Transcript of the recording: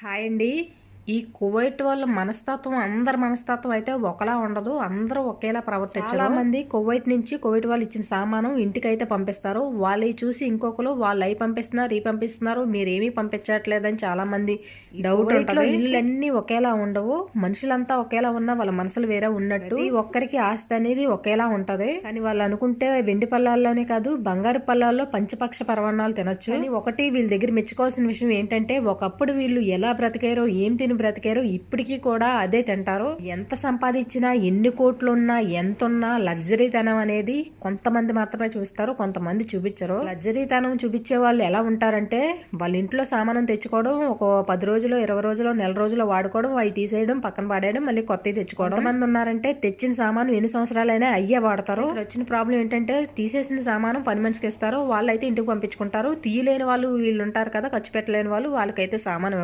Hi అండి. ఈ Kuwait వాళ్ళ మనస్తత్వం అందరి మనస్తత్వం అయితే ఒకలా ఉండదు. అందరూ ఒకేలా ప్రవర్తించరు. చాలా మంది కువైట్ నుంచి కువైట్ వాళ్ళు ఇచ్చిన సామాను ఇంటికైతే పంపిస్తారు. వాళ్ళు చూసి ఇంకొకరు వాళ్ళు అవి పంపిస్తున్నారు, ఈ పంపిస్తున్నారు, మీరేమీ పంపించట్లేదని చాలా మంది డౌట్ ఉంటుంది. ఇళ్ళన్నీ ఒకేలా ఉండవు. మనుషులంతా ఒకేలా ఉన్నా వాళ్ళ మనసులు వేరే ఉన్నట్టు ఒక్కరికి ఆస్తి అనేది ఒకేలా ఉంటది. కానీ వాళ్ళు అనుకుంటే వెండి పళ్ళాల్లోనే కాదు బంగారు పళ్ళాల్లో పంచపక్ష పరమాణాలు తినొచ్చు. కానీ ఒకటి వీళ్ళ దగ్గర మెచ్చుకోవాల్సిన విషయం ఏంటంటే ఒకప్పుడు వీళ్ళు ఎలా బ్రతికారో ఏం తిని బ్రతికారో ఇప్పటికీ కూడా అదే తింటారు. ఎంత సంపాదించినా ఎన్ని కోట్లున్నా ఎంతున్నా లగ్జరీ తనం అనేది కొంతమంది మాత్రమే చూస్తారు, కొంతమంది చూపించరు. లగ్జరీ తనం చూపించే వాళ్ళు ఎలా ఉంటారంటే వాళ్ళ ఇంట్లో సామానం తెచ్చుకోవడం, ఒక 10 రోజులు 20 రోజులు నెల రోజులు వాడుకోవడం, అవి తీసేయడం, పక్కన పడేయడం, మళ్ళీ కొత్తవి తెచ్చుకోవడం. కొంతమంది ఉన్నారంటే తెచ్చిన సామాను ఎన్ని సంవత్సరాలైనా అయ్యే వాడతారు. వచ్చిన ప్రాబ్లం ఏంటంటే తీసేసిన సామానం పని మనిషికి ఇస్తారు, వాళ్ళైతే ఇంటికి పంపించుకుంటారు. తీయలేని వాళ్ళు వీళ్ళు ఉంటారు కదా, ఖర్చు పెట్టలేని వాళ్ళు, వాళ్ళకైతే సామానం